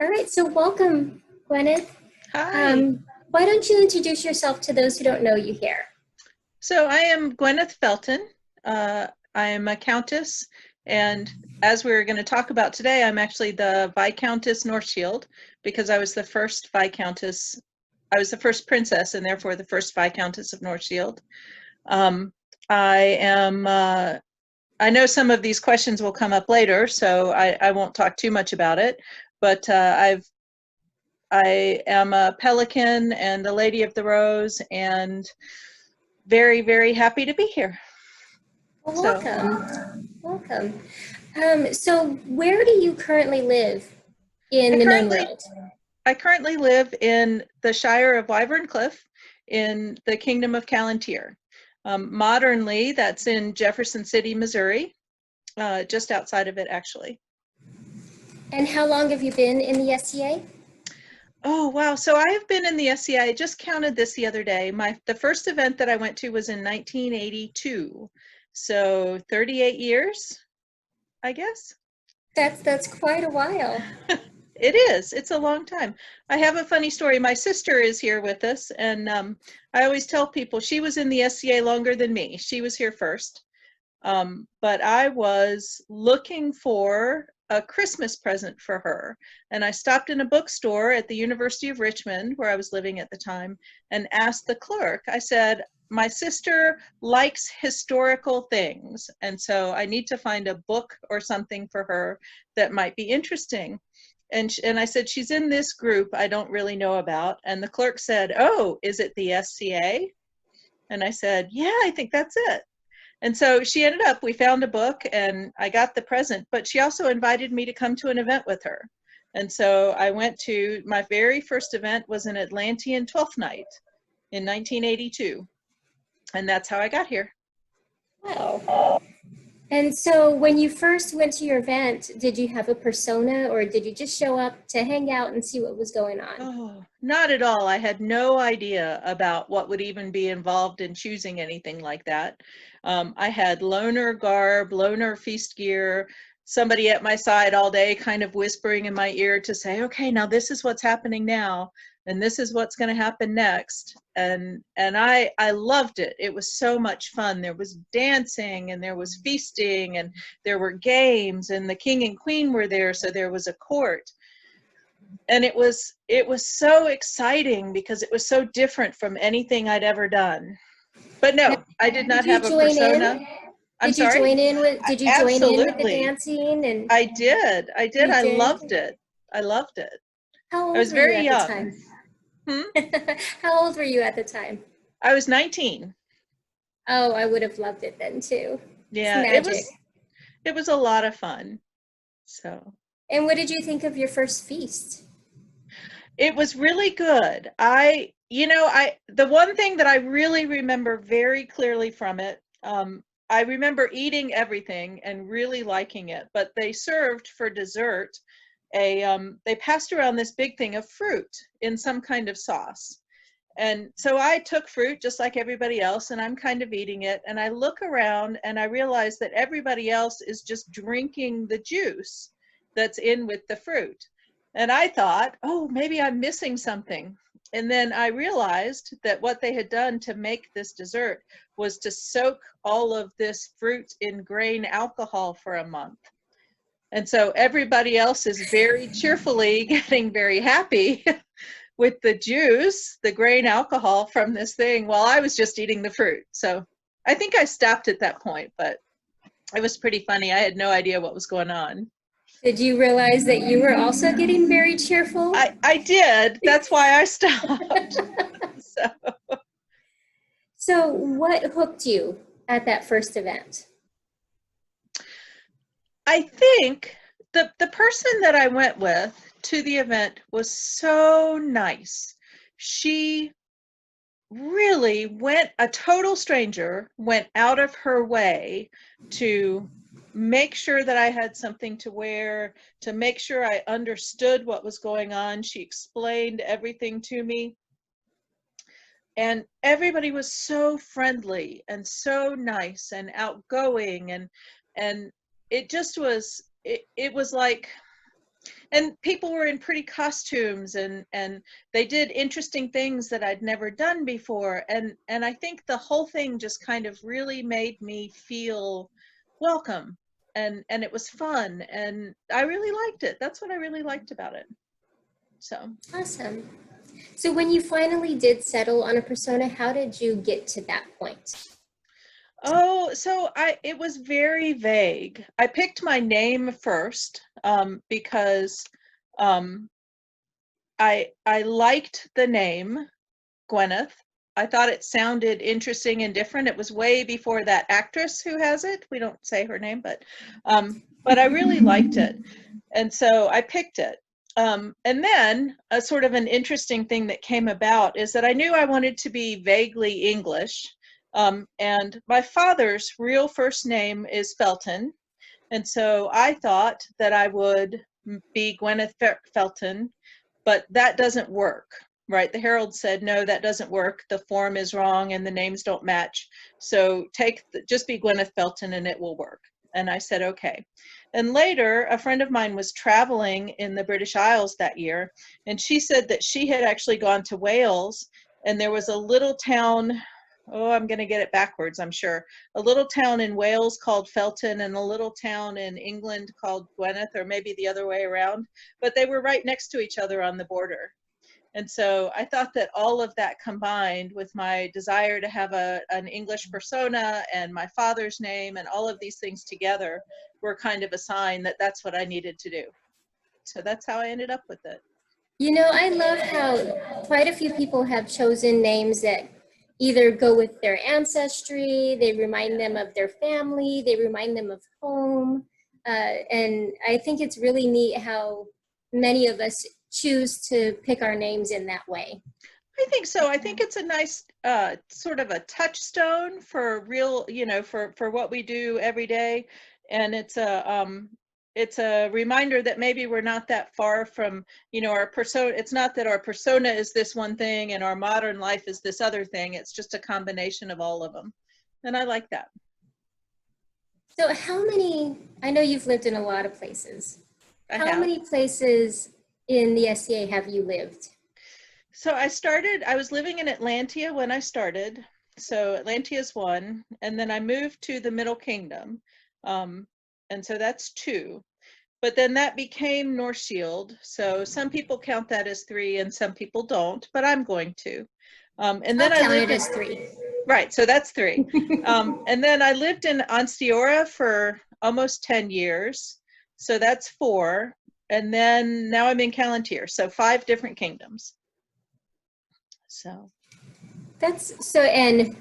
All right, so welcome, Gwyneth. Hi. Why don't you introduce yourself to those who don't know you here? So I am Gwyneth Felton. I am a countess, and as we're going to talk about today, I'm actually the Viscountess Northshield because I was the first Viscountess. I was the first princess, and therefore the first Viscountess of Northshield. I am. I know some of these questions will come up later, so I won't talk too much about it. But I am a pelican and a lady of the rose, and very, very happy to be here. Well, So welcome. So where do you currently live I in the known currently world? I currently live in the Shire of Wyvern in the Kingdom of Calontir. Modernly, that's in Jefferson City, Missouri, just outside of it, actually. And how long have you been in the SCA? Oh, wow. So I have been in the SCI. I just counted this the other day. The first event that I went to was in 1982. So 38 years, I guess. That's quite a while. It is. It's a long time. I have a funny story. My sister is here with us, and I always tell people she was in the SCA longer than me. She was here first. But I was looking for a Christmas present for her, and I stopped in a bookstore at the University of Richmond, where I was living at the time, and asked the clerk. I said, my sister likes historical things, and so I need to find a book or something for her that might be interesting. And I said, she's in this group I don't really know about. And the clerk said, oh, is it the SCA? And I said, yeah, I think that's it. And so she ended up, we found a book and I got the present, but she also invited me to come to an event with her. And so I went to, my very first event was an Atlantean 12th night in 1982. And that's how I got here. Wow. And so when you first went to your event, did you have a persona or did you just show up to hang out and see what was going on? Oh, not at all. I had no idea about what would even be involved in choosing anything like that. I had loner garb, loner feast gear, somebody at my side all day kind of whispering in my ear to say, okay, now this is what's happening now, and this is what's going to happen next. And I loved it. It was so much fun. There was dancing and there was feasting and there were games, and the king and queen were there, so there was a court. And it was so exciting because it was so different from anything I'd ever done. But Now, no, I did did not you have a join persona. in? I'm sorry? Did you join in with the Absolutely. dancing and I did. you I did? loved it. I loved it. How I old was were you very at the young. time? Hmm? How old were you at the time? I was 19. Oh, I would have loved it then too. It's Yeah, magic. it was a lot of fun. So And what did you think of your first feast? it was really good. The one thing that I really remember very clearly from it, I remember eating everything and really liking it, but they served for dessert they passed around this big thing of fruit in some kind of sauce. And so I took fruit just like everybody else, and I'm kind of eating it, and I look around and I realize that everybody else is just drinking the juice that's in with the fruit. And I thought, oh, maybe I'm missing something. And then I realized that what they had done to make this dessert was to soak all of this fruit in grain alcohol for a month. And so everybody else is very cheerfully getting very happy with the juice, the grain alcohol from this thing, while I was just eating the fruit. So I think I stopped at that point, but it was pretty funny. I had no idea what was going on. Did you realize that you were also getting very cheerful? I did. That's why I stopped. So So what hooked you at that first event? I think the person that I went with to the event was so nice. She really went, a total stranger went out of her way to make sure that I had something to wear, to make sure I understood what was going on. She explained everything to me. And everybody was so friendly and so nice and outgoing, and it just was, it was like And people were in pretty costumes, and they did interesting things that I'd never done before. And I think the whole thing just kind of really made me feel welcome, and it was fun, and I really liked it. That's what I really liked about it. So Awesome. So when you finally did settle on a persona, how did you get to that point? Oh, so it was very vague. I picked my name first, because I liked the name Gwyneth. I thought it sounded interesting and different. It was way before that actress who has it. We don't say her name, but I really liked it, and so I picked it. And then a sort of an interesting thing that came about is that I knew I wanted to be vaguely English. And my father's real first name is Felton. And so I thought that I would be Gwyneth Felton, but that doesn't work, right? The Herald said, no, that doesn't work. The form is wrong and the names don't match. So just be Gwyneth Felton and it will work. And I said, okay. And later, a friend of mine was traveling in the British Isles that year, and she said that she had actually gone to Wales, and there was a little town, oh, I'm going to get it backwards, I'm sure, a little town in Wales called Felton and a little town in England called Gwyneth, or maybe the other way around, but they were right next to each other on the border. And so I thought that all of that combined with my desire to have an English persona and my father's name and all of these things together were kind of a sign that that's what I needed to do. So that's how I ended up with it. You know, I love how quite a few people have chosen names that either go with their ancestry, they remind them of their family, they remind them of home. And I think it's really neat how many of us choose to pick our names in that way. I think so. I think it's a nice sort of a touchstone for real, for what we do every day. And it's a reminder that maybe we're not that far from, our persona. It's not that our persona is this one thing and our modern life is this other thing. It's just a combination of all of them. And I like that. So I know you've lived in a lot of places. How many places in the SCA have you lived? So I was living in Atlantia when I started. So Atlantia's one, and then I moved to the Middle Kingdom. And so that's 2. But then that became Northshield. So some people count that as 3 and some people don't, but I'm going to. And then I lived as 3. Right, so that's 3. And then I lived in Onstiora for almost 10 years. So that's 4. And then now I'm in Calontir. So 5 different kingdoms. So and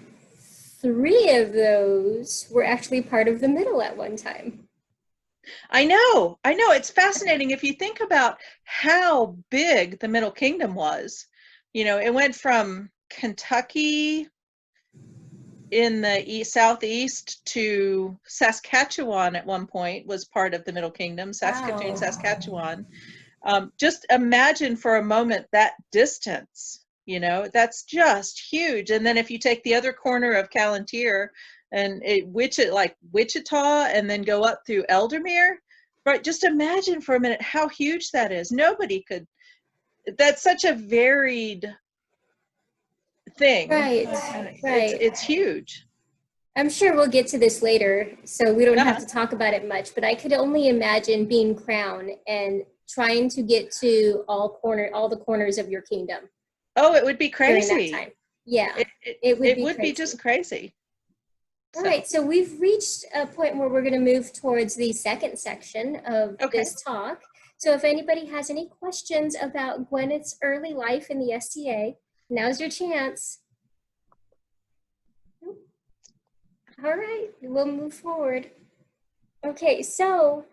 3 of those were actually part of the middle at one time. I know. It's fascinating if you think about how big the Middle Kingdom was. It went from Kentucky in the southeast to Saskatchewan at one point was part of the Middle Kingdom, Saskatoon, Wow. Saskatchewan. Just imagine for a moment that distance. That's just huge. And then if you take the other corner of Calontir and Wichita and then go up through Eldermere, right? Just imagine for a minute how huge that is. Nobody could, that's such a varied thing. Right. It's huge. I'm sure we'll get to this later, so we don't have to talk about it much, but I could only imagine being crowned and trying to get to all the corners of your kingdom. Oh, it would be crazy. During that time. Yeah, it would be just crazy. All right, so we've reached a point where we're going to move towards the second section of this talk. So if anybody has any questions about Gwyneth's early life in the SCA, now's your chance. All right, we'll move forward. Okay, so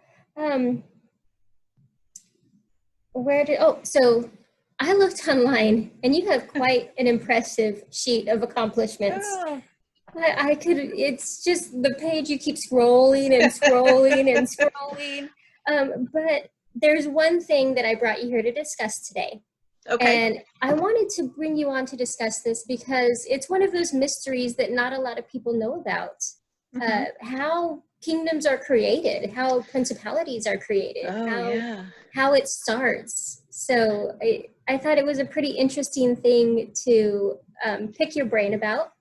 so I looked online, and you have quite an impressive sheet of accomplishments. Oh. It's just the page you keep scrolling and scrolling and scrolling. But there's one thing that I brought you here to discuss today. Okay. And I wanted to bring you on to discuss this because it's one of those mysteries that not a lot of people know about. How kingdoms are created, how principalities are created, Oh, yeah. how it starts. So I thought it was a pretty interesting thing to pick your brain about.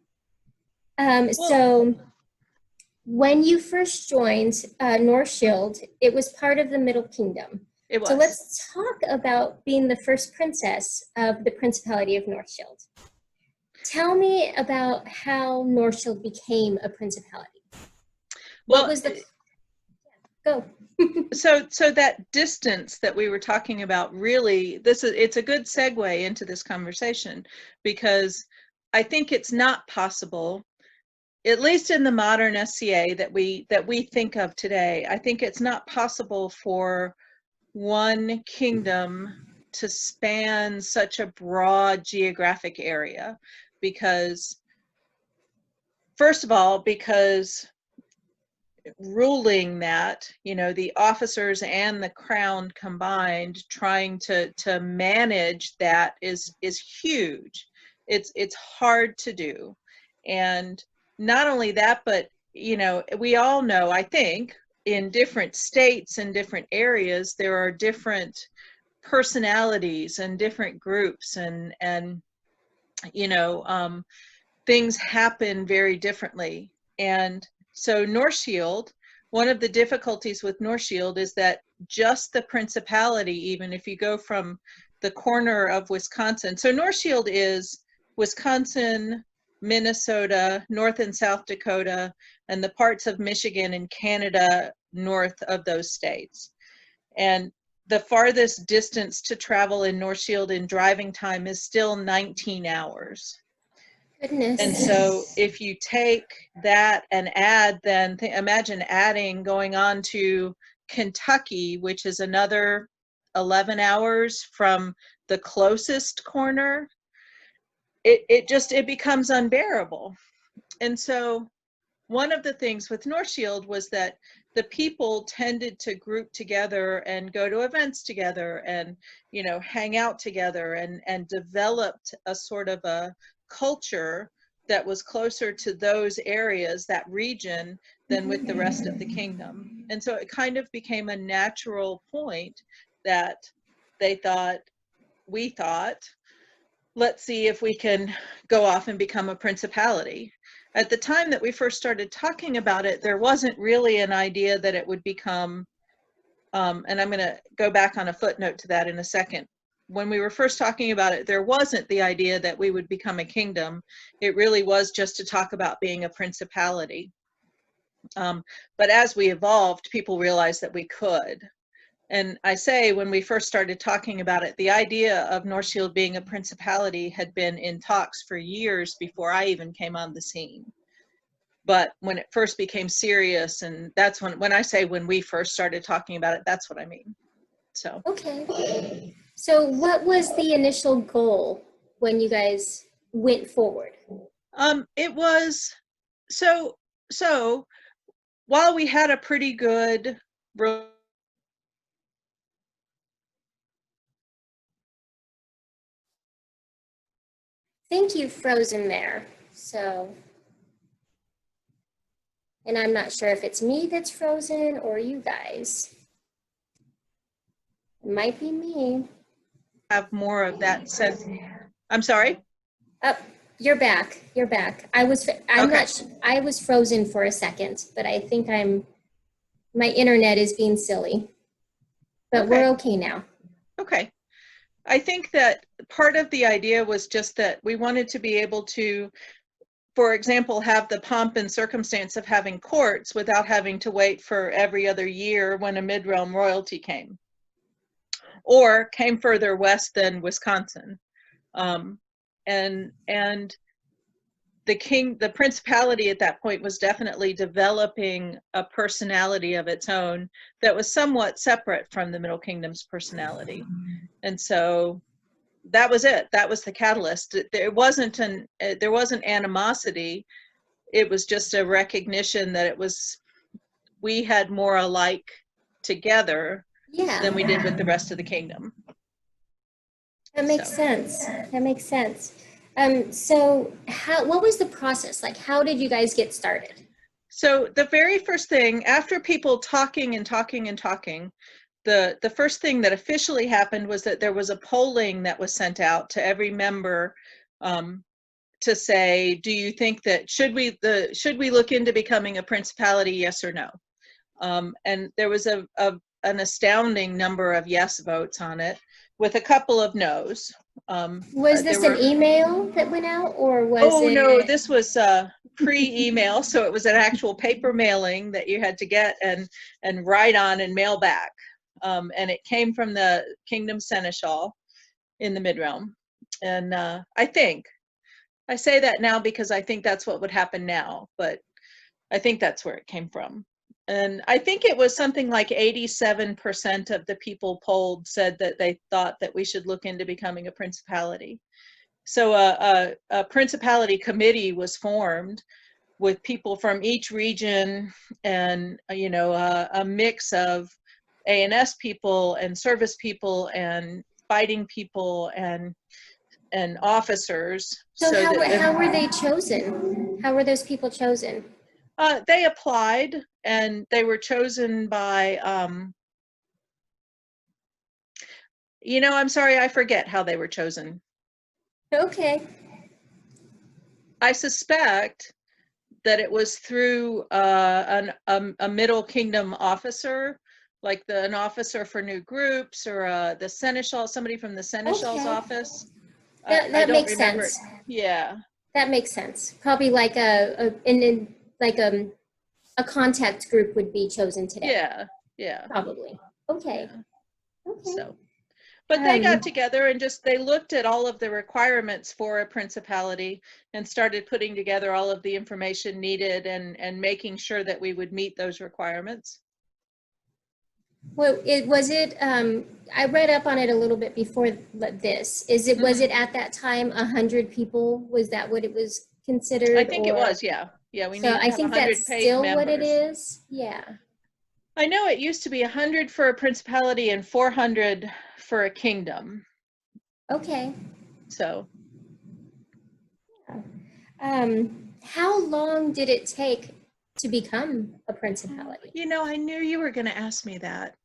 Well, So when you first joined Northshield, it was part of the Middle Kingdom. it was. So let's talk about being the first princess of the Principality of Northshield. Tell me about how Northshield became a principality. What was the... Go. So that distance that we were talking about, really, it's a good segue into this conversation, because I think it's not possible, at least in the modern SCA that we think of today, I think it's not possible for one kingdom to span such a broad geographic area, because, first of all, because ruling that, the officers and the crown combined, trying to manage that is huge. It's hard to do. And not only that, but we all know, I think, in different states and different areas, there are different personalities and different groups, and things happen very differently. And so Northshield, one of the difficulties with Northshield is that just the principality, even if you go from the corner of Wisconsin, so Northshield is Wisconsin, Minnesota, North and South Dakota, and the parts of Michigan and Canada north of those states. And the farthest distance to travel in Northshield in driving time is still 19 hours. Goodness. And so if you take that and add, then imagine adding going on to Kentucky, which is another 11 hours from the closest corner, it becomes unbearable. And so one of the things with Northshield was that the people tended to group together and go to events together and, hang out together, and developed a sort of a culture that was closer to those areas, that region, than with the rest of the kingdom. And so it kind of became a natural point that we thought, let's see if we can go off and become a principality. At the time that we first started talking about it, there wasn't really an idea that it would become, and I'm going to go back on a footnote to that in a second. When we were first talking about it, there wasn't the idea that we would become a kingdom. It really was just to talk about being a principality. But as we evolved, people realized that we could. And I say, when we first started talking about it, the idea of Northshield being a principality had been in talks for years before I even came on the scene. But when it first became serious, and that's when I say when we first started talking about it, that's what I mean. So. Okay. So what was the initial goal when you guys went forward? It was, so while we had a pretty good Think you've frozen there. So, and I'm not sure if it's me that's frozen or you guys. It might be me. have more of that sense. I'm sorry? Oh, you're back. You're back. I was frozen for a second, but I think my internet is being silly. But we're okay now. Okay. I think that part of the idea was just that we wanted to be able to, for example, have the pomp and circumstance of having courts without having to wait for every other year when a mid-realm royalty came, or came further west than Wisconsin. And the principality at that point was definitely developing a personality of its own that was somewhat separate from the Middle Kingdom's personality. And so that was it. That was the catalyst. There wasn't animosity. It was just a recognition that we had more alike together than we did with the rest of the kingdom. That makes sense. That makes sense. So what was the process? Like, how did you guys get started? So the very first thing, after people talking and talking and talking, the first thing that officially happened was that there was a polling that was sent out to every member to say, do you think that should we look into becoming a principality, yes or no? And there was an astounding number of yes votes on it, with a couple of no's. Was this an email that went out, or was it? Oh no, this was pre-email, so it was an actual paper mailing that you had to get and write on and mail back. And it came from the Kingdom Seneschal in the Midrealm. And I say that now because I think that's what would happen now, but I think that's where it came from. And I think it was something like 87% of the people polled said that they thought that we should look into becoming a principality. So a principality committee was formed with people from each region, and a mix of A&S people and service people and fighting people and officers. So how were they chosen? How were those people chosen? They applied, and they were chosen by, I'm sorry, I forget how they were chosen. Okay. I suspect that it was through a Middle Kingdom officer, like an officer for new groups, or the Seneschal, somebody from the Seneschal's office. That makes sense. Yeah. That makes sense. Probably like a contact group would be chosen today. Yeah. Probably. Okay. Yeah. Okay. So, but they got together and they looked at all of the requirements for a principality and started putting together all of the information needed and making sure that we would meet those requirements. Well, I read up on it a little bit before this. Was it at that time 100 people? Was that what it was considered? I think it was, yeah. Yeah, we need to have 100 I think that's still what it is. Yeah. I know it used to be 100 for a principality and 400 for a kingdom. Okay. So. How long did it take to become a principality? I knew you were going to ask me that.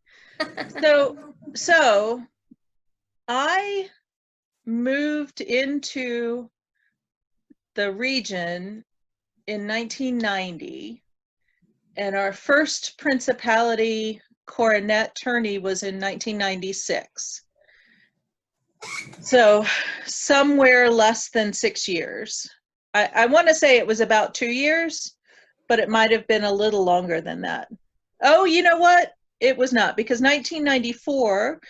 So I moved into the region in 1990, and our first principality coronet tourney was in 1996. So somewhere less than 6 years. I want to say it was about 2 years, but it might have been a little longer than that. Oh, you know what? It was not, because 1994,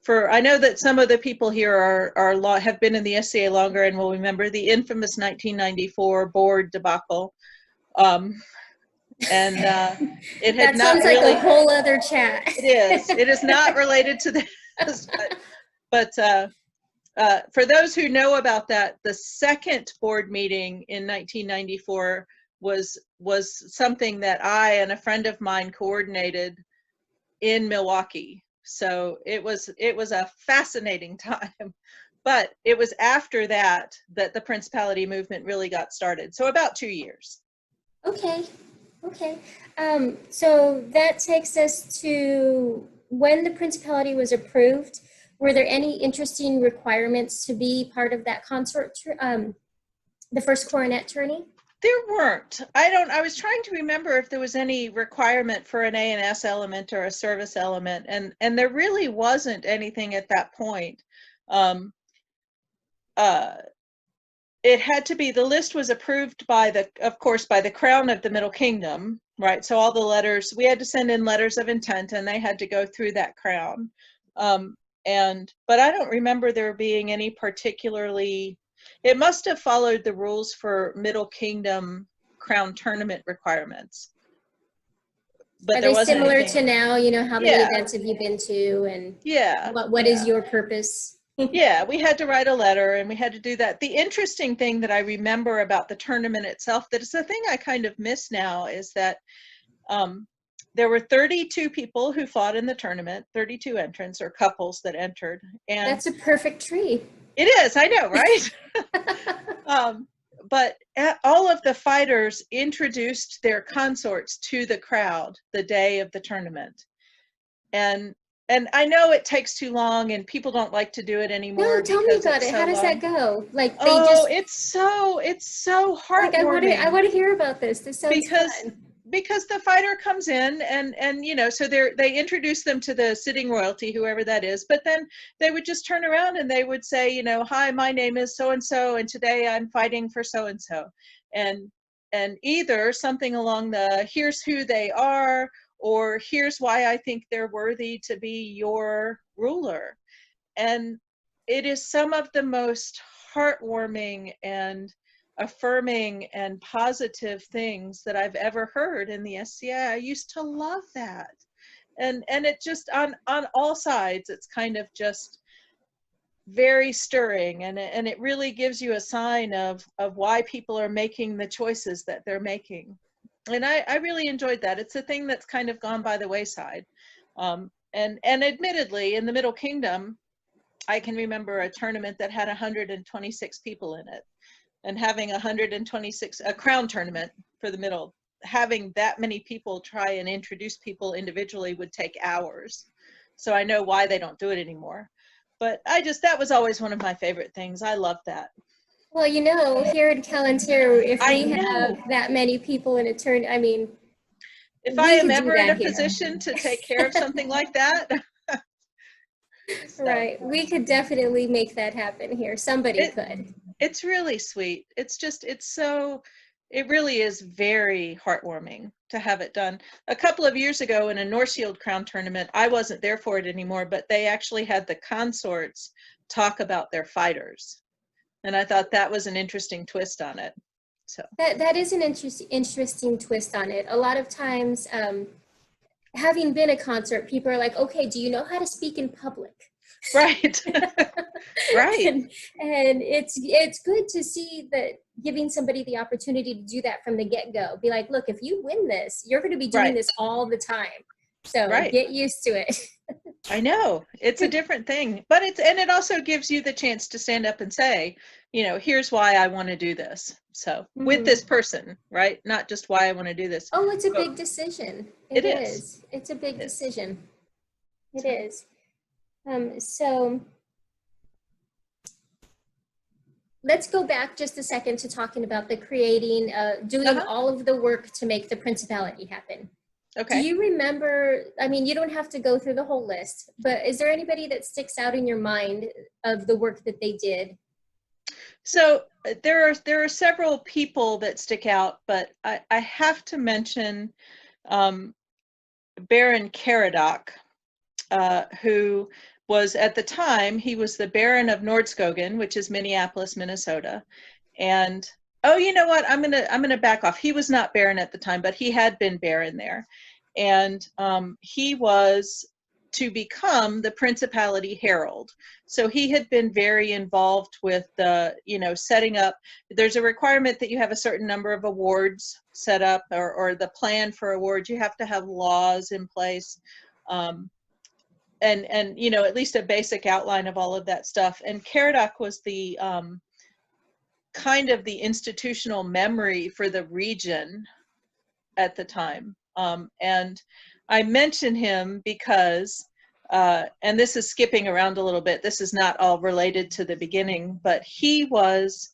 I know that some of the people here have been in the SCA longer and will remember the infamous 1994 board debacle. It had that sounds like a whole other chat. It is not related to this, but for those who know about that, the second board meeting in 1994 was something that I and a friend of mine coordinated in Milwaukee. So it was a fascinating time. But it was after that the principality movement really got started. So about 2 years. Okay. So that takes us to when the principality was approved. Were there any interesting requirements to be part of that consort, the first coronet tourney? There weren't. I was trying to remember if there was any requirement for an A&S element or a service element, and there really wasn't anything at that point. It had to be, the list was approved of course, by the Crown of the Middle Kingdom, right? So all the letters, we had to send in letters of intent, and they had to go through that Crown. But I don't remember there being any particularly, it must have followed the rules for Middle Kingdom Crown tournament requirements. But are they similar to now? How many events have you been to, and what is your purpose? Yeah, we had to write a letter, and we had to do that. The interesting thing that I remember about the tournament itself, that is the thing I kind of miss now, is that there were 32 people who fought in the tournament, 32 entrants or couples that entered. And that's a perfect tree. It is, I know, right? all of the fighters introduced their consorts to the crowd the day of the tournament. And I know it takes too long and people don't like to do it anymore. No, tell me because about it's it. so How does long. that go? Like they Oh, just it's so like heartwarming. I want to hear about this. This sounds fun. Because the fighter comes in and you know, so they introduce them to the sitting royalty, whoever that is, but then they would just turn around and they would say, you know, hi, my name is so and so and today I'm fighting for so and so, and either something along the here's who they are, or here's why I think they're worthy to be your ruler. And it is some of the most heartwarming and affirming and positive things that I've ever heard in the SCA. I used to love that. And it just on all sides, it's kind of just very stirring, and it really gives you a sign of why people are making the choices that they're making. And I really enjoyed that. It's a thing that's kind of gone by the wayside. And admittedly, in the Middle Kingdom, I can remember a tournament that had 126 people in it, and having 126, a crown tournament for the middle, having that many people try and introduce people individually would take hours. So I know why they don't do it anymore. But that was always one of my favorite things. I loved that. Well, you know, here in Calontir, if I we know. have that many people in a turn, I mean, If I we am could do ever in that a here. position to take care of something like that. So, Right. We could definitely make that happen here. Somebody could. It's really sweet. It really is very heartwarming to have it done. A couple of years ago in a Northshield crown tournament, I wasn't there for it anymore, but they actually had the consorts talk about their fighters. And I thought that was an interesting twist on it. So That is an interesting twist on it. A lot of times, having been a consort, people are like, okay, do you know how to speak in public? right. Right. And it's good to see that giving somebody the opportunity to do that from the get-go. Be like, look, if you win this, you're going to be doing this all the time. So get used to it. I know, it's a different thing, but it also gives you the chance to stand up and say, you know, here's why I want to do this. So with this person, right? Not just why I want to do this. Oh, it's a big decision. It is. It's a big decision. It is. So let's go back just a second to talking about the creating, doing all of the work to make the principality happen. Okay. Do you remember, I mean, you don't have to go through the whole list, but is there anybody that sticks out in your mind of the work that they did? So there are several people that stick out, but I have to mention Baron Caradoc, who was at the time, he was the Baron of Nordskogen, which is Minneapolis, Minnesota. And oh, you know what? I'm gonna back off. He was not Baron at the time, but he had been Baron there, and he was to become the Principality Herald. So he had been very involved with the, you know, setting up. There's a requirement that you have a certain number of awards set up, or the plan for awards. You have to have laws in place. And you know, at least a basic outline of all of that stuff. And Caradoc was the kind of the institutional memory for the region at the time. And I mention him because, and this is skipping around a little bit, this is not all related to the beginning, but he was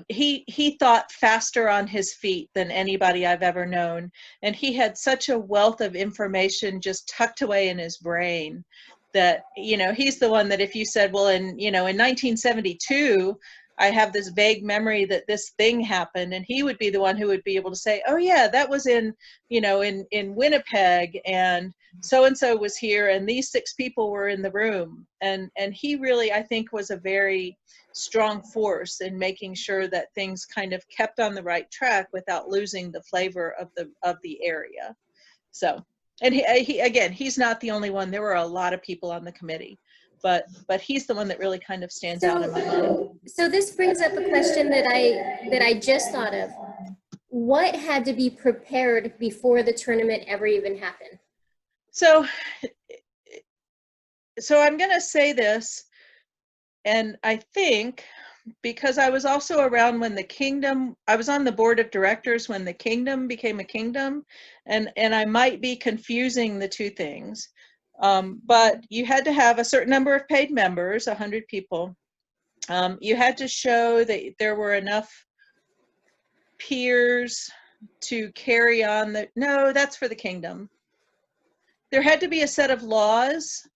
he thought faster on his feet than anybody I've ever known. And he had such a wealth of information just tucked away in his brain that, you know, he's the one that if you said, well, in 1972, I have this vague memory that this thing happened, and he would be the one who would be able to say, oh yeah, that was in Winnipeg, and so was here, and these 6 people were in the room. And he really, I think, was a very strong force in making sure that things kind of kept on the right track without losing the flavor of the area. So, and he again, he's not the only one. There were a lot of people on the committee, but he's the one that really kind of stands out in my mind. So this brings up a question that I just thought of. What had to be prepared before the tournament ever even happened? So I'm going to say this, and I think because I was also around when the kingdom, I was on the board of directors when the kingdom became a kingdom, and I might be confusing the two things. But you had to have a certain number of paid members, 100 people. You had to show that there were enough peers to carry on the, no, that's for the kingdom. There had to be a set of laws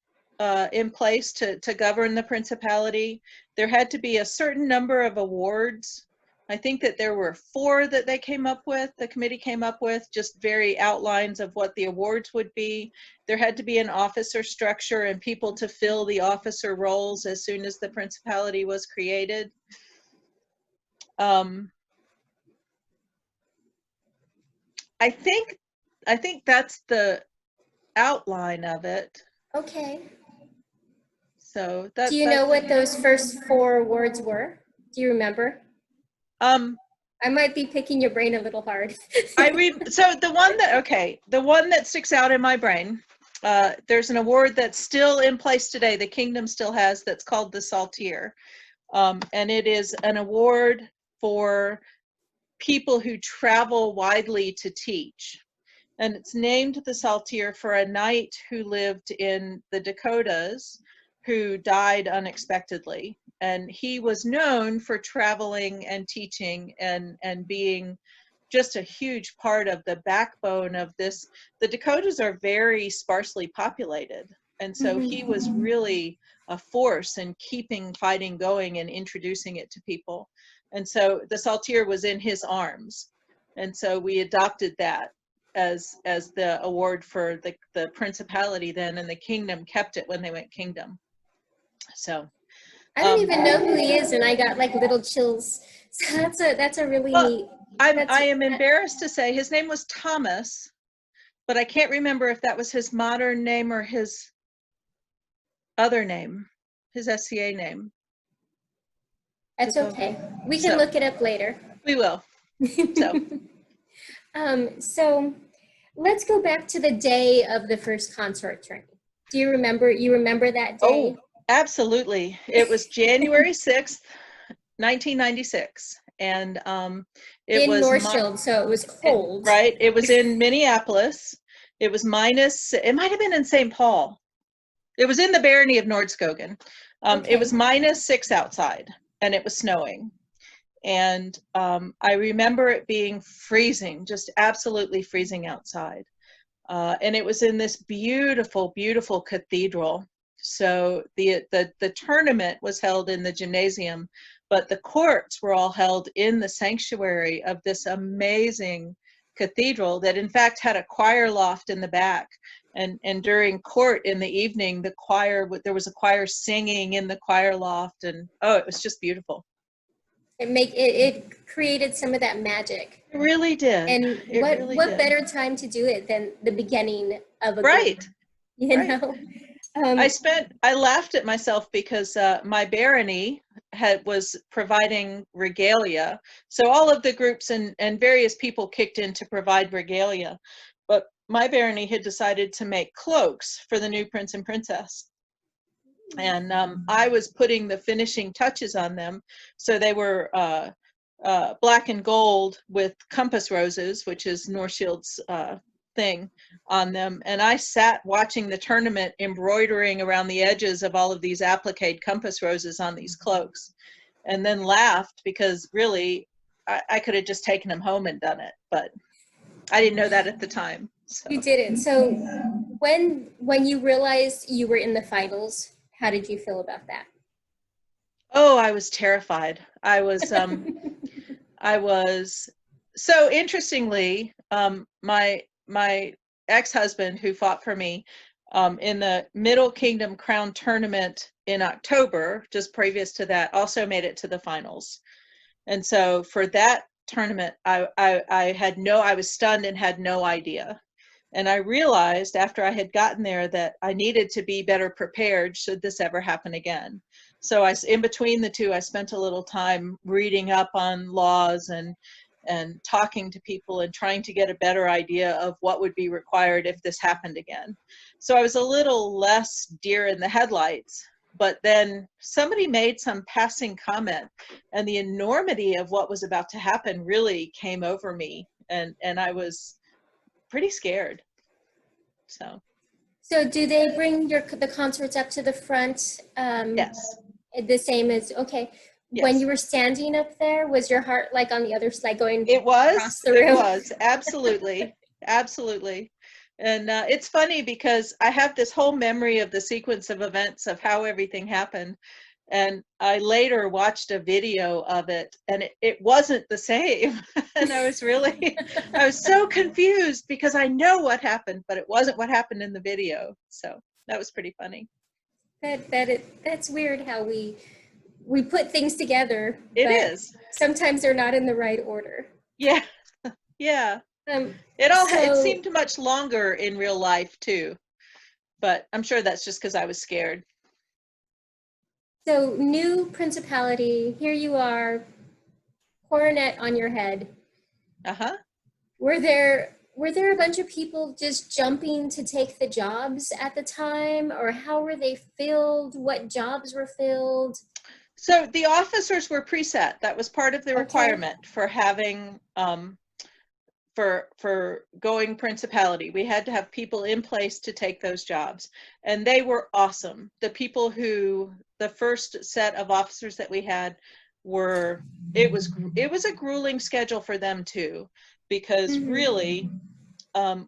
in place to govern the principality. There had to be a certain number of awards. I think that there were 4 that they came up with, the committee came up with, just very outlines of what the awards would be. There had to be an officer structure and people to fill the officer roles as soon as the principality was created. I think that's the outline of it. Okay. So that. Do you know what those first 4 words were? Do you remember? I might be picking your brain a little hard. So the one that sticks out in my brain, there's an award that's still in place today, the kingdom still has, that's called the Saltier. And it is an award for people who travel widely to teach. And it's named the Saltier for a knight who lived in the Dakotas who died unexpectedly. And he was known for traveling and teaching and being just a huge part of the backbone of this. The Dakotas are very sparsely populated. And so he was really a force in keeping fighting going and introducing it to people. And so the Saltier was in his arms. And so we adopted that as the award for the principality then, and the kingdom kept it when they went kingdom. So I don't even know who he is, and I got like little chills. So that's a really neat. I am embarrassed to say his name was Thomas, but I can't remember if that was his modern name or his other name, his SCA name. That's okay. We can look it up later. We will. So. So let's go back to the day of the first consort tourney. Do you remember? You remember that day? Oh, absolutely. It was January 6th, 1996. And it was in Northshield, so it was cold. Right. It was in Minneapolis. It was minus, it might have been in St. Paul. It was in the barony of Nordskogen. Okay. It was -6 outside and it was snowing. And I remember it being freezing, just absolutely freezing outside. And it was in this beautiful, beautiful cathedral. So the tournament was held in the gymnasium, but the courts were all held in the sanctuary of this amazing cathedral that in fact had a choir loft in the back. And during court in the evening, there was a choir singing in the choir loft, and oh, it was just beautiful. It created some of that magic. It really did. And what better time to do it than the beginning of a right. group, you know? I laughed at myself because my barony was providing regalia. So all of the groups and various people kicked in to provide regalia. But my barony had decided to make cloaks for the new prince and princess. And I was putting the finishing touches on them. So they were black and gold with compass roses, which is Northshield's thing on them. And I sat watching the tournament, embroidering around the edges of all of these appliqued compass roses on these cloaks, and then laughed because really I could have just taken them home and done it, but I didn't know that at the time. So. You didn't. So when you realized you were in the finals, how did you feel about that? Oh, I was terrified. I was so interestingly, my ex-husband who fought for me in the Middle Kingdom Crown tournament in October, just previous to that, also made it to the finals. And so for that tournament, I was stunned and had no idea. And I realized after I had gotten there that I needed to be better prepared should this ever happen again. So in between the two, I spent a little time reading up on laws and talking to people and trying to get a better idea of what would be required if this happened again. So I was a little less deer in the headlights, but then somebody made some passing comment, and the enormity of what was about to happen really came over me, and I was pretty scared. So do they bring the consorts up to the front? yes. The same as, okay. When Yes. you were standing up there, was your heart like on the other side going It across was. the It room? was. Absolutely. Absolutely. And it's funny because I have this whole memory of the sequence of events of how everything happened. And I later watched a video of it, and it wasn't the same. And I was I was so confused because I know what happened, but it wasn't what happened in the video. So that was pretty funny. That's weird how we put things together, It but is. sometimes they're not in the right order. Yeah. Yeah. Um, It so seemed much longer in real life too, but I'm sure that's just because I was scared. so new principality, here you are, coronet on your head. Uh-huh. Were there a bunch of people just jumping to take the jobs at the time, or how were they filled? What jobs were filled? So the officers were preset. That was part of the Okay. requirement for having for going principality. We had to have people in place to take those jobs, and they were awesome. The first set of officers that we had were, it was a grueling schedule for them too, because really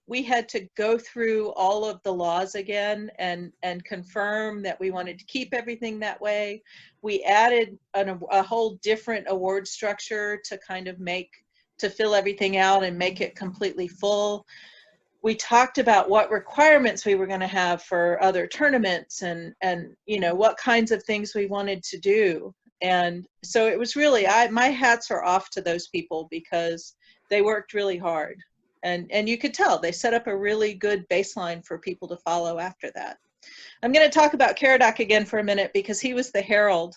we had to go through all of the laws again and confirm that we wanted to keep everything that way. We added a whole different award structure to kind of to fill everything out and make it completely full. We talked about what requirements we were going to have for other tournaments and what kinds of things we wanted to do. And so it was really, my hats are off to those people because they worked really hard. And you could tell they set up a really good baseline for people to follow after that. I'm going to talk about Caradoc again for a minute because he was the herald.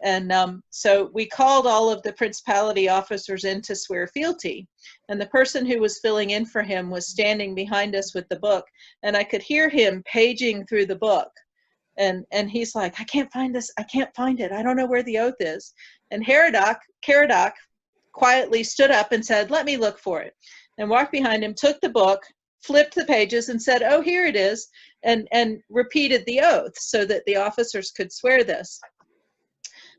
And so we called all of the principality officers in to swear fealty. And the person who was filling in for him was standing behind us with the book. And I could hear him paging through the book. And he's like, I can't find this. I can't find it. I don't know where the oath is. And Caradoc quietly stood up and said, let me look for it. And walked behind him, took the book, flipped the pages and said, oh, here it is, and repeated the oath so that the officers could swear this.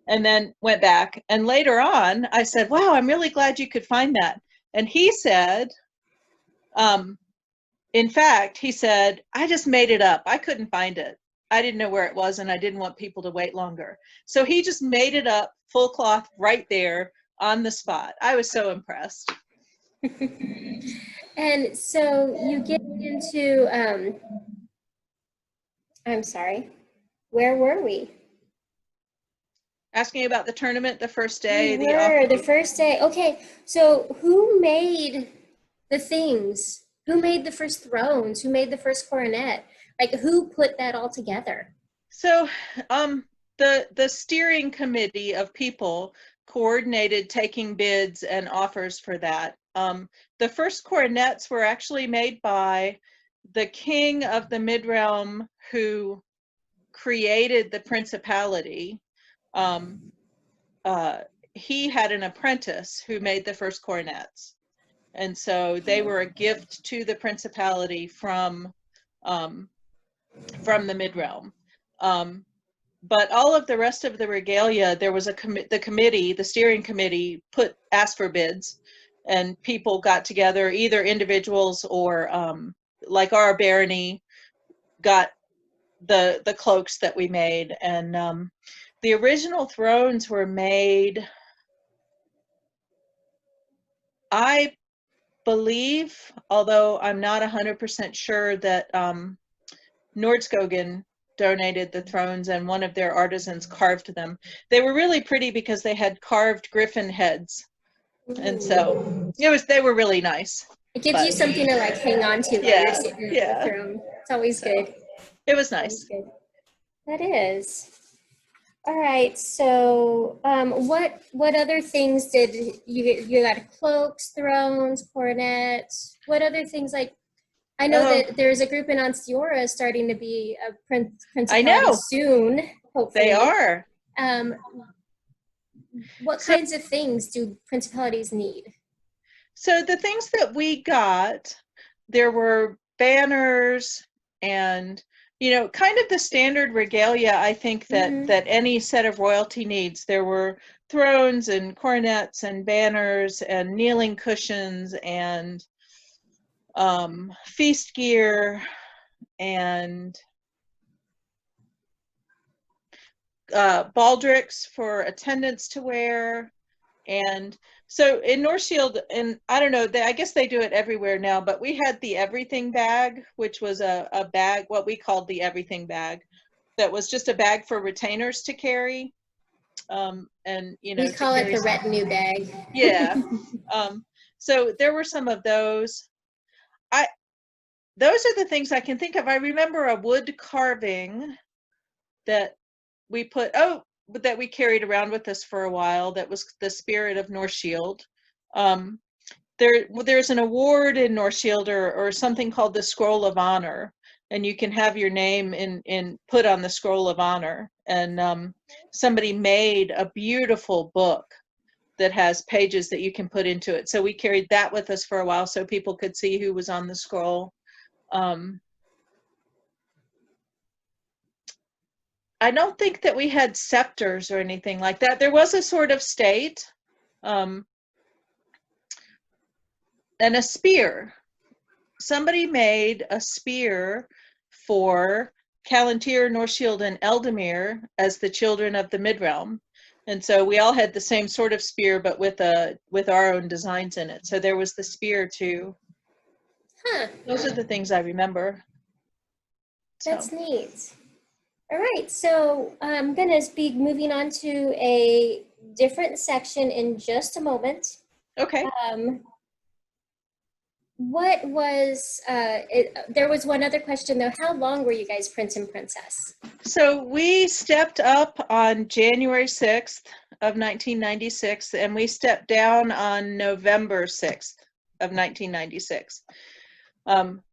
And then went back. And later on, I said, wow, I'm really glad you could find that. And he said, in fact, he said, I just made it up. I couldn't find it. I didn't know where it was, and I didn't want people to wait longer. So he just made it up, full cloth, right there on the spot. I was so impressed. And so you get into, I'm sorry, where were we? Asking about the tournament the first day. The first day. Okay, so who made the things? Who made the first thrones? Who made the first coronet? Like, who put that all together? So the steering committee of people coordinated taking bids and offers for that. The first coronets were actually made by the king of the Mid-Realm who created the principality. He had an apprentice who made the first coronets. And so they were a gift to the principality from the Mid-Realm. But all of the rest of the regalia, there was the steering committee asked for bids, and people got together, either individuals or like our barony got the cloaks that we made. And the original thrones were made, I believe, although I'm not 100% sure, that Nordskogen donated the thrones and one of their artisans carved them. They were really pretty because they had carved griffin heads. And so they were really nice. It gives you something to like hang on to while you're sitting on the throne. It's always good. It was nice. Good. That is. All right. So what other things did you got? Cloaks, thrones, coronets. What other things, like, I know that there's a group in Ansiora starting to be a principality soon, hopefully. They are. What So, kinds of things do principalities need? so the things that we got, there were banners and, you know, kind of the standard regalia, I think, that any set of royalty needs. There were thrones and coronets and banners and kneeling cushions and feast gear and baldricks for attendants to wear. And so in Northshield, and I don't know, I guess they do it everywhere now, but we had the everything bag, which was a bag, what we called the everything bag, that was just a bag for retainers to carry. And, you know, We call it the retinue bag. Yeah. So there were some of those. Those are the things I can think of. I remember a wood carving that we that we carried around with us for a while. That was the spirit of Northshield. There's an award in Northshield or something called the Scroll of Honor, and you can have your name put on the Scroll of Honor. And somebody made a beautiful book that has pages that you can put into it. So we carried that with us for a while so people could see who was on the scroll. I don't think that we had scepters or anything like that. There was a sort of state, and a spear. Somebody made a spear for Calontir, Northshield, and Eldamir as the children of the Midrealm. And so we all had the same sort of spear, but with our own designs in it. So there was the spear too. Huh. Those are the things I remember. That's neat. All right, so I'm going to be moving on to a different section in just a moment. Okay. What was, there was one other question though. How long were you guys Prince and Princess? So we stepped up on January 6th of 1996, and we stepped down on November 6th of 1996.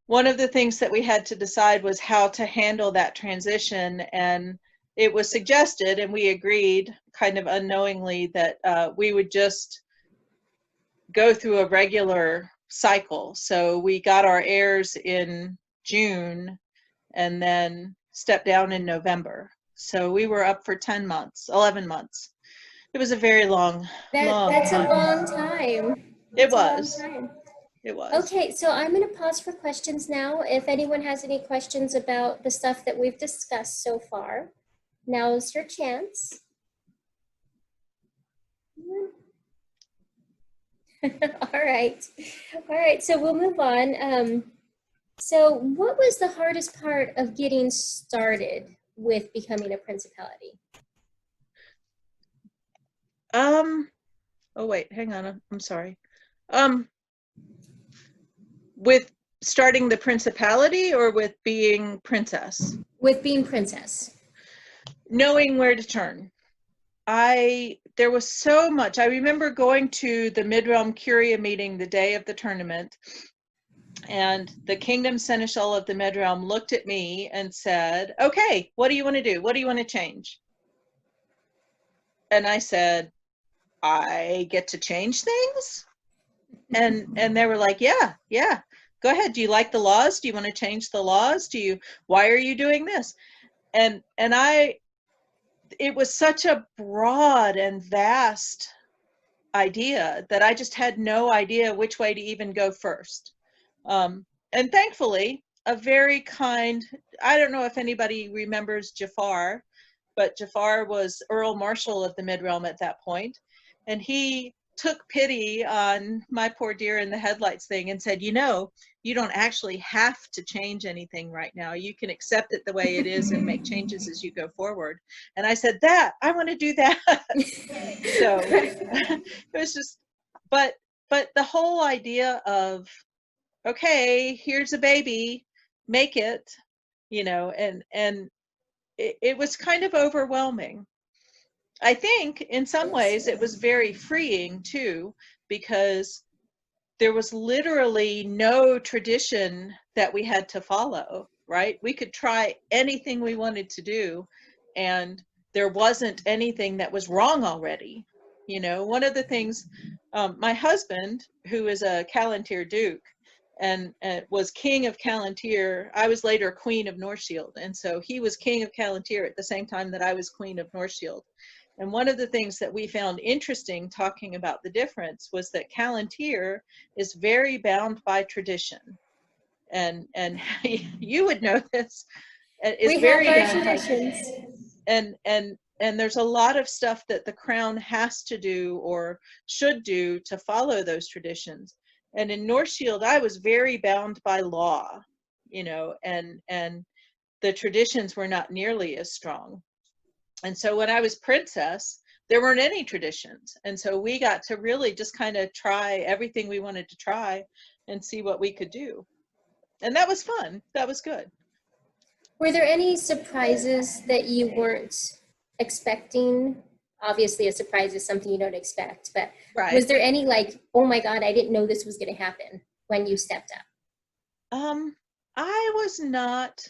One of the things that we had to decide was how to handle that transition, and it was suggested, and we agreed kind of unknowingly, that we would just go through a regular cycle. So we got our heirs in June and then stepped down in November. So we were up for 10 months, 11 months. It was a very long That's time. A long time. It was. It was. Okay, so I'm going to pause for questions now. If anyone has any questions about the stuff that we've discussed so far, now's your chance. All right. So we'll move on. So what was the hardest part of getting started with becoming a principality? Oh wait, hang on. I'm sorry. With starting the principality or with being princess? With being princess. Knowing where to turn. There was so much. I remember going to the Midrealm Curia meeting the day of the tournament, and the Kingdom Seneschal of the Midrealm looked at me and said, okay, what do you want to do? What do you want to change? And I said, I get to change things? And they were like, yeah, go ahead. Do you like the laws? Do you want to change the laws? Why are you doing this? And it was such a broad and vast idea that I just had no idea which way to even go first. And thankfully, a very kind, I don't know if anybody remembers Jafar, but Jafar was Earl Marshal of the Midrealm at that point. And he took pity on my poor deer in the headlights thing and said, you know, you don't actually have to change anything right now. You can accept it the way it is and make changes as you go forward. And I said, I want to do that. So it was just, but the whole idea of, okay, here's a baby, make it, you know, and it was kind of overwhelming. I think in some ways it was very freeing too, because there was literally no tradition that we had to follow, right? We could try anything we wanted to do, and there wasn't anything that was wrong already. You know, one of the things, my husband, who is a Calontir Duke and was king of Calontir, I was later queen of Northshield. And so he was king of Calontir at the same time that I was queen of Northshield. And one of the things that we found interesting talking about the difference was that Calontir is very bound by tradition. And you would know this, is We very have our bound by traditions. and there's a lot of stuff that the crown has to do or should do to follow those traditions. And in Northshield, I was very bound by law, you know, and the traditions were not nearly as strong. And so when I was princess, there weren't any traditions. And so we got to really just kind of try everything we wanted to try and see what we could do. And that was fun. That was good. Were there any surprises that you weren't expecting? Obviously, a surprise is something you don't expect, but Right. was there any like, oh my God, I didn't know this was going to happen when you stepped up? I was not,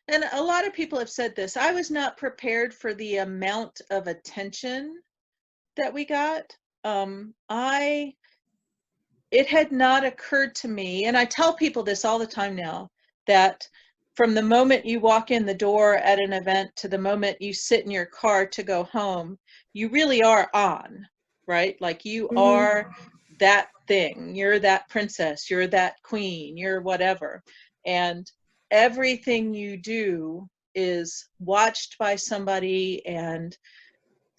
and a lot of people have said this, I was not prepared for the amount of attention that we got. It had not occurred to me, and I tell people this all the time now, that from the moment you walk in the door at an event to the moment you sit in your car to go home, you really are on, right? Like you are that thing, you're that princess, you're that queen, you're whatever. And everything you do is watched by somebody and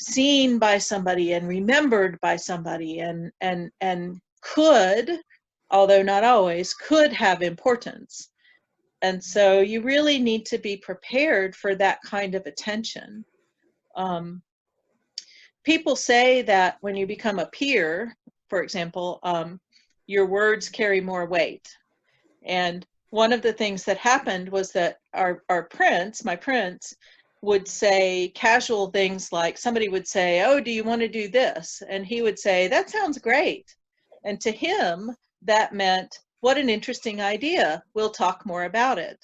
seen by somebody and remembered by somebody and could, although not always, could have importance. And so you really need to be prepared for that kind of attention. People say that when you become a peer, for example, your words carry more weight. And one of the things that happened was that our prince, my prince, would say casual things like, somebody would say, oh, do you want to do this? And he would say, that sounds great. And to him, that meant, what an interesting idea. We'll talk more about it.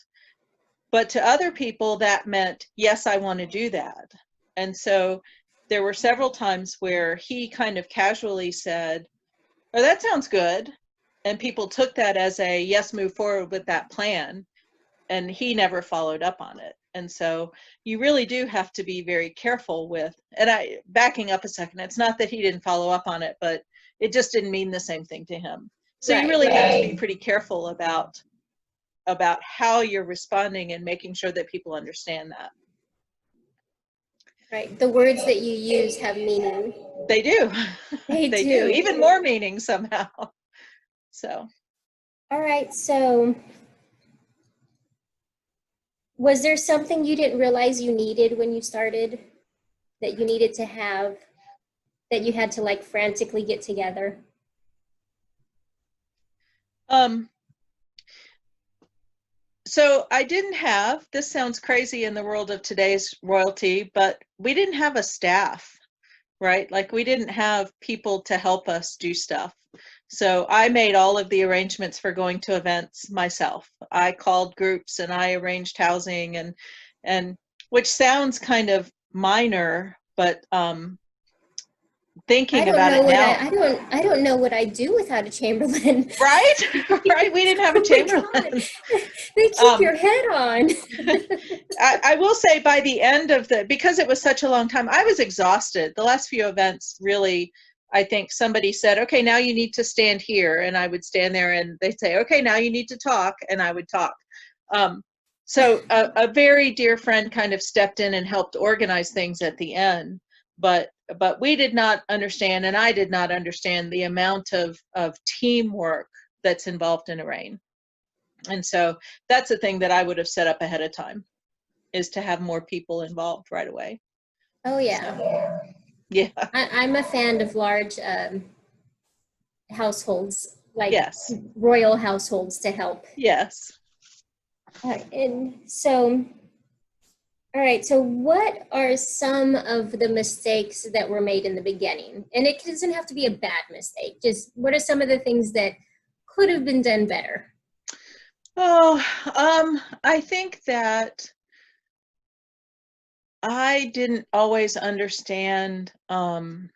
But to other people, that meant, yes, I want to do that. And so there were several times where he kind of casually said, oh, that sounds good. And people took that as a, yes, move forward with that plan. And he never followed up on it. And so you really do have to be very careful with, and backing up a second, it's not that he didn't follow up on it, but it just didn't mean the same thing to him. So you really have to be pretty careful about how you're responding and making sure that people understand that. Right. The words that you use have meaning. They do. They do. Even more meaning somehow. So. All right. So was there something you didn't realize you needed when you started, that you needed to have, that you had to like frantically get together? So I didn't have, this sounds crazy in the world of today's royalty, but we didn't have a staff, right? Like we didn't have people to help us do stuff. So I made all of the arrangements for going to events myself. I called groups and I arranged housing and which sounds kind of minor, but thinking about it now. I don't know what I'd do without a chamberlain. Right? Right. We didn't have a chamberlain. They keep your head on. I will say by the end of because it was such a long time, I was exhausted. The last few events really, I think somebody said, okay, now you need to stand here. And I would stand there and they'd say, okay, now you need to talk. And I would talk. So a very dear friend kind of stepped in and helped organize things at the end. But we did not understand, and I did not understand the amount of teamwork that's involved in a reign. And so that's a thing that I would have set up ahead of time, is to have more people involved right away. Oh, yeah. So, yeah. I'm a fan of large households, like yes. royal households to help. Yes. And so, all right, so what are some of the mistakes that were made in the beginning? And it doesn't have to be a bad mistake. Just what are some of the things that could have been done better? Oh, I think that I didn't always understand, going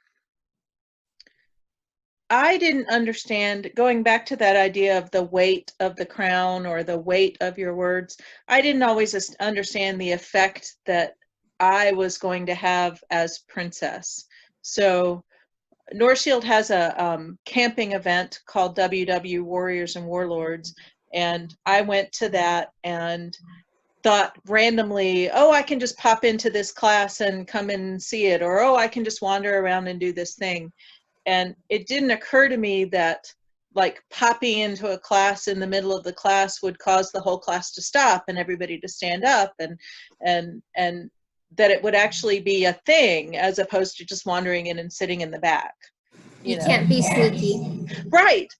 back to that idea of the weight of the crown or the weight of your words. I didn't always understand the effect that I was going to have as princess. So Northshield has a camping event called WW Warriors and Warlords, and I went to that and thought randomly, oh, I can just pop into this class and come and see it, or oh, I can just wander around and do this thing. And it didn't occur to me that like popping into a class in the middle of the class would cause the whole class to stop and everybody to stand up, and that it would actually be a thing as opposed to just wandering in and sitting in the back. You can't be sneaky. Right.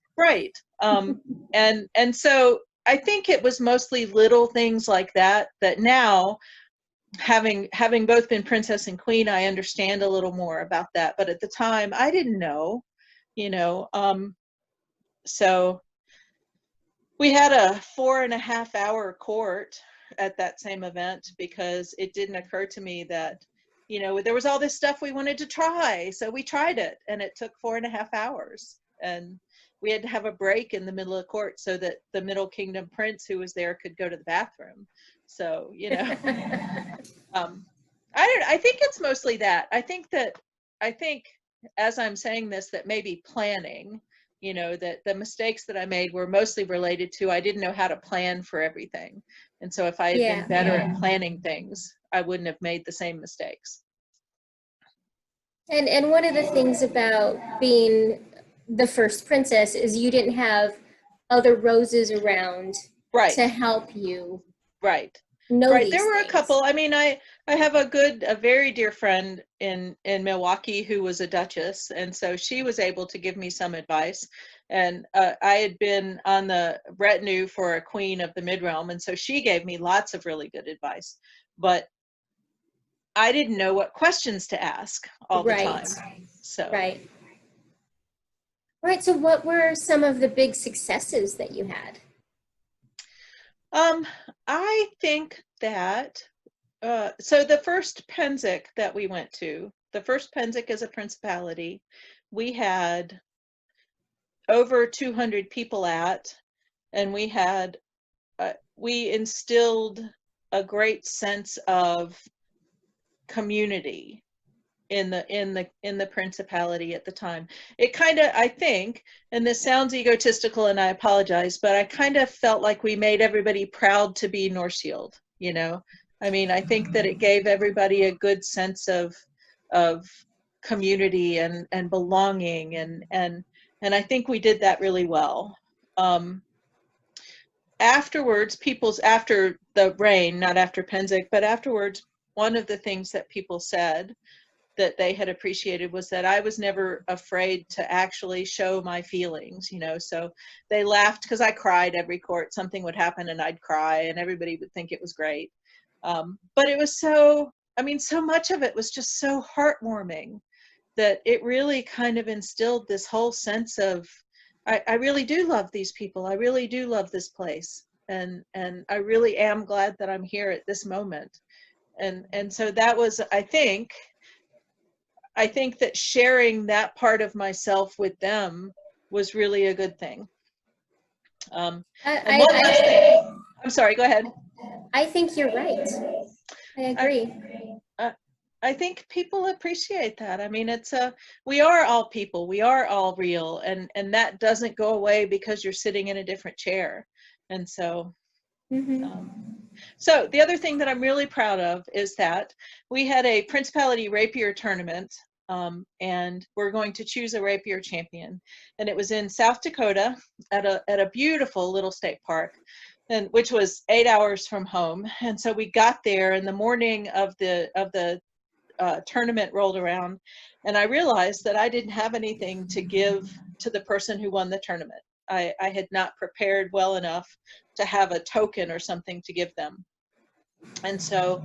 And so I think it was mostly little things like that now, having both been princess and queen, I understand a little more about that. But at the time, I didn't know, so we had a 4.5-hour court at that same event because it didn't occur to me that, there was all this stuff we wanted to try. So we tried it, and it took 4.5 hours. And we had to have a break in the middle of court so that the Middle Kingdom prince who was there could go to the bathroom. So, I think it's mostly that. I think as I'm saying this, that maybe planning, that the mistakes that I made were mostly related to, I didn't know how to plan for everything. And so if I had been better at planning things, I wouldn't have made the same mistakes. And one of the things about being the first princess is you didn't have other roses around to help you. Right. Know these There were things. a couple. I mean, I have a very dear friend in Milwaukee who was a duchess, and so she was able to give me some advice. And I had been on the retinue for a queen of the Midrealm, and so she gave me lots of really good advice. But I didn't know what questions to ask all the time. So Right. So what were some of the big successes that you had? I think that so the first Penzic that we went to, the first Penzic is a principality, we had over 200 people at, and we had we instilled a great sense of community in the principality at the time. It kind of, I think, and this sounds egotistical and I apologize, but I kind of felt like we made everybody proud to be Northshield. I mean, I think that it gave everybody a good sense of community and belonging, and I think we did that really well. Afterwards, after the reign, not after Penzic, but afterwards, one of the things that people said that they had appreciated was that I was never afraid to actually show my feelings, so they laughed because I cried every court. Something would happen and I'd cry and everybody would think it was great. But it was so much of it was just so heartwarming that it really kind of instilled this whole sense of, I really do love these people. I really do love this place. And I really am glad that I'm here at this moment. And so that was, I think that sharing that part of myself with them was really a good thing. And one last thing. I'm sorry, go ahead. I think you're right. I agree. I think people appreciate that. I mean, we are all people. We are all real. And that doesn't go away because you're sitting in a different chair. And so, so the other thing that I'm really proud of is that we had a Principality Rapier tournament, and we're going to choose a rapier champion. And it was in South Dakota at a beautiful little state park, and which was 8 hours from home. And so we got there, and the morning of the tournament rolled around, and I realized that I didn't have anything to give to the person who won the tournament. I had not prepared well enough to have a token or something to give them. And so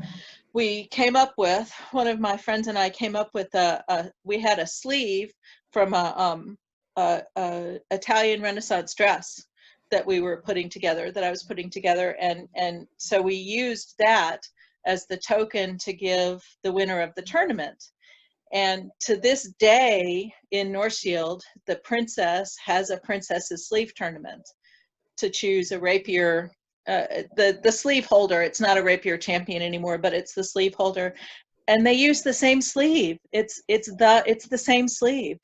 we came up with, one of my friends and I came up with we had a sleeve from a Italian Renaissance dress that we were putting together, that I was putting together. And so we used that as the token to give the winner of the tournament. And to this day in Northshield, the princess has a princess's sleeve tournament to choose a rapier, the sleeve holder. It's not a rapier champion anymore, but it's the sleeve holder. And they use the same sleeve. It's the same sleeve.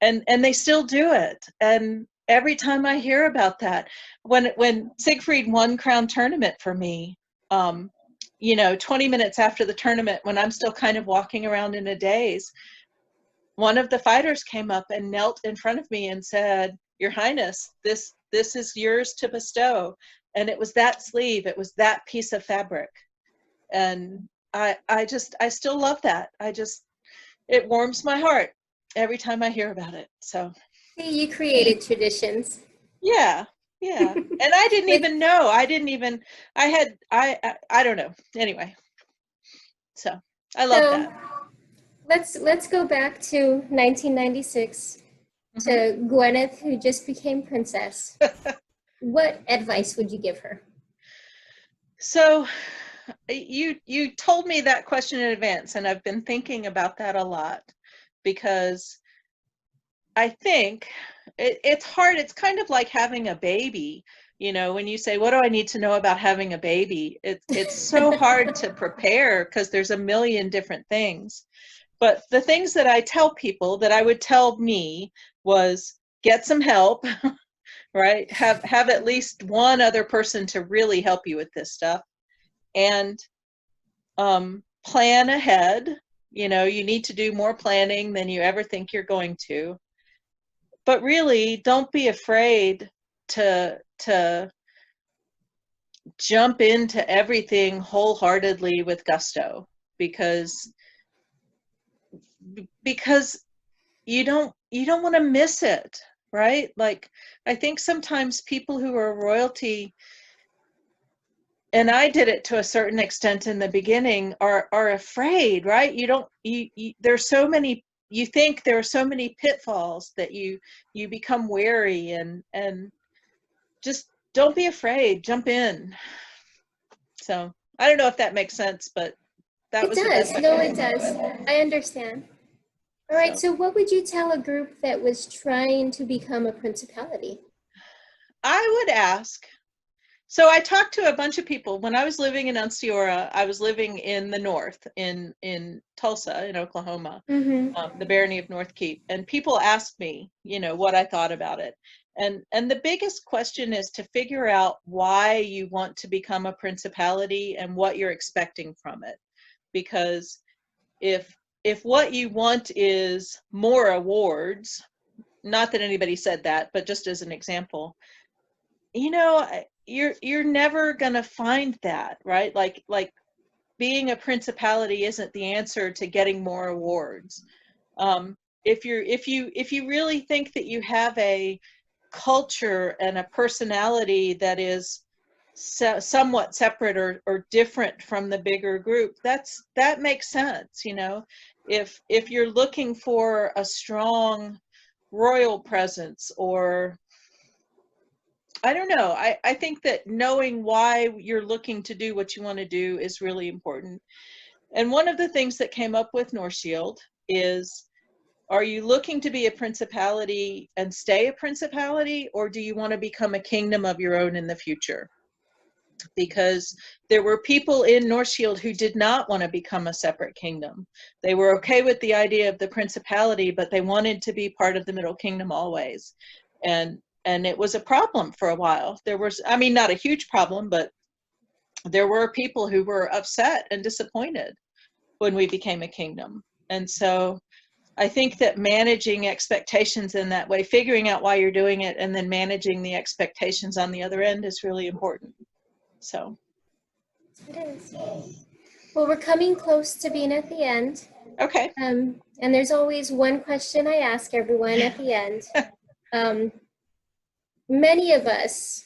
And they still do it. And every time I hear about that, when Siegfried won Crown Tournament for me, 20 minutes after the tournament, when I'm still kind of walking around in a daze, one of the fighters came up and knelt in front of me and said, "Your Highness, this is yours to bestow." And it was that sleeve, it was that piece of fabric. And I still love that. It warms my heart every time I hear about it. So See, you created traditions. yeah. And I didn't even know. I don't know. Anyway. So I love that. Let's go back to 1996 to Gwyneth, who just became princess. What advice would you give her? So you told me that question in advance, and I've been thinking about that a lot, because I think it's hard. It's kind of like having a baby. When you say, what do I need to know about having a baby? It's so hard to prepare because there's a million different things. But the things that I tell people that I would tell me was, get some help, right? Have at least one other person to really help you with this stuff. And plan ahead. You need to do more planning than you ever think you're going to. But really, don't be afraid to jump into everything wholeheartedly with gusto, because you don't want to miss it, right? Like, I think sometimes people who are royalty, and I did it to a certain extent in the beginning, are afraid, right? There's so many, you think there are so many pitfalls that you become wary, and just don't be afraid, jump in. So I don't know if that makes sense, but that was the best. No, it does. I understand. All right, so what would you tell a group that was trying to become a principality? I would ask, so I talked to a bunch of people. When I was living in Unstiora, I was living in the north, in Tulsa, in Oklahoma, the barony of North Keep. And people asked me, what I thought about it. And the biggest question is to figure out why you want to become a principality and what you're expecting from it. Because if what you want is more awards, not that anybody said that, but just as an example, you're never gonna find that, right? Like being a principality isn't the answer to getting more awards. If you really think that you have a culture and a personality that is somewhat separate or different from the bigger group, that makes sense. If you're looking for a strong royal presence, or I don't know. I think that knowing why you're looking to do what you want to do is really important. And one of the things that came up with Northshield is, are you looking to be a principality and stay a principality, or do you want to become a kingdom of your own in the future? Because there were people in Northshield who did not want to become a separate kingdom. They were okay with the idea of the principality, but they wanted to be part of the Middle Kingdom always. And it was a problem for a while. There was, not a huge problem, but there were people who were upset and disappointed when we became a kingdom. And so I think that managing expectations in that way, figuring out why you're doing it, and then managing the expectations on the other end is really important. So. It is. Well, we're coming close to being at the end. Okay. And there's always one question I ask everyone at the end. Many of us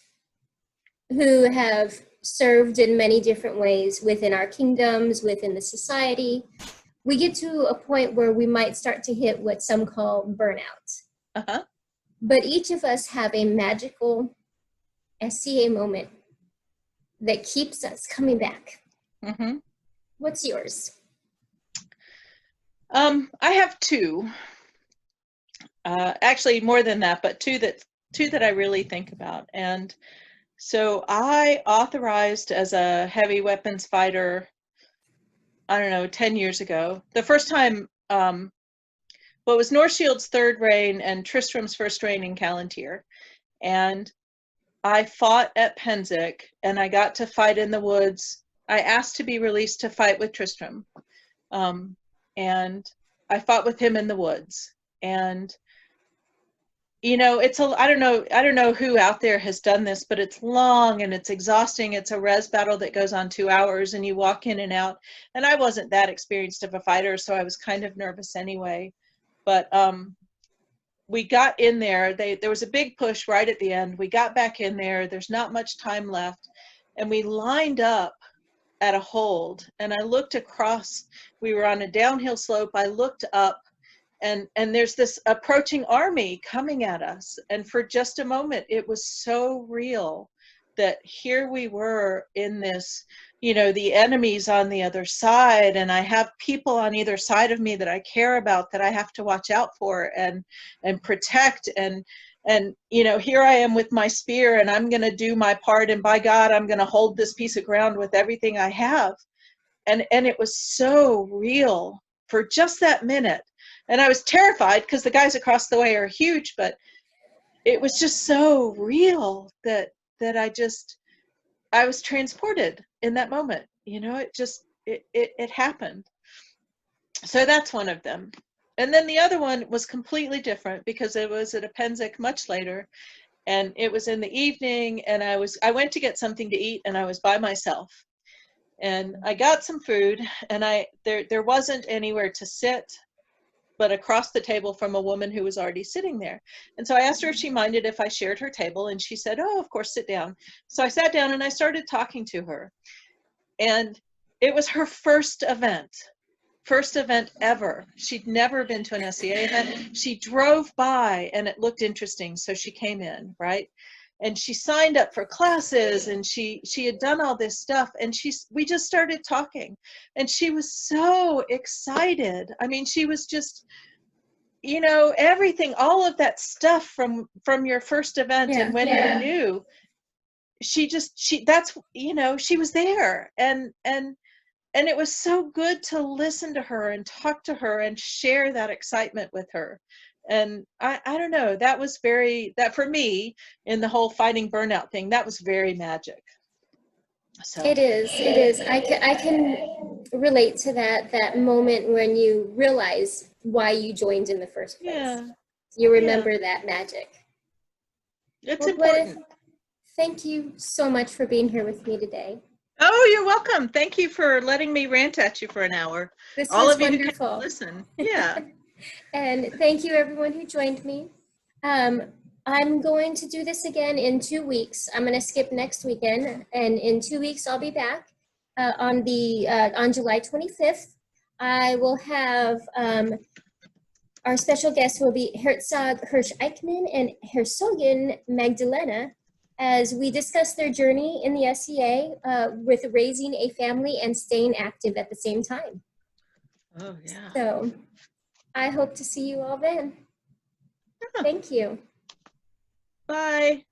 who have served in many different ways within our kingdoms, within the society, we get to a point where we might start to hit what some call burnout. But each of us have a magical SCA moment that keeps us coming back. Mm-hmm. What's yours? I have two. Actually, more than that, but two that I really think about. And so I authorized as a heavy weapons fighter, I don't know, 10 years ago. The first time, well, it was Northshield's third reign and Tristram's first reign in Calontir. And I fought at Penzic, and I got to fight in the woods. I asked to be released to fight with Tristram. And I fought with him in the woods. And it's I don't know who out there has done this, but it's long and it's exhausting. It's a res battle that goes on 2 hours, and you walk in and out. And I wasn't that experienced of a fighter, so I was kind of nervous anyway. But we got in there. There was a big push right at the end. We got back in there. There's not much time left, and we lined up at a hold. And I looked across. We were on a downhill slope. I looked up. And there's this approaching army coming at us. And for just a moment, it was so real that here we were in this, the enemy's on the other side, and I have people on either side of me that I care about, that I have to watch out for and protect. And here I am with my spear, and I'm going to do my part. And by God, I'm going to hold this piece of ground with everything I have. And it was so real for just that minute. And I was terrified because the guys across the way are huge, but it was just so real that I was transported in that moment. It happened. So that's one of them. And then the other one was completely different because it was at a Penzic much later, and it was in the evening, and I went to get something to eat, and I was by myself. And I got some food, and there wasn't anywhere to sit but across the table from a woman who was already sitting there. And so I asked her if she minded if I shared her table, and she said, "Oh, of course, sit down." So I sat down and I started talking to her. And it was her first event ever. She'd never been to an SEA event. She drove by and it looked interesting, so she came in, right? And she signed up for classes, and she had done all this stuff, and we just started talking, and she was so excited. I mean, she was just, everything, all of that stuff from your first event, and when you knew, she was there, and it was so good to listen to her and talk to her and share that excitement with her. And I don't know, that for me, in the whole fighting burnout thing, that was very magic. So It is. I can relate to that moment when you realize why you joined in the first place. Yeah. You remember that magic. It's important. Gwyneth, thank you so much for being here with me today. Oh, you're welcome. Thank you for letting me rant at you for an hour. This All was of you wonderful. who can listen. Yeah. And thank you everyone who joined me. I'm going to do this again in 2 weeks. I'm going to skip next weekend, and in 2 weeks I'll be back on July 25th. I will have our special guests will be Herzog Hirsch Eichmann and Herzogin Magdalena, as we discuss their journey in the SEA with raising a family and staying active at the same time. Oh, yeah. So I hope to see you all then. Thank you. Bye.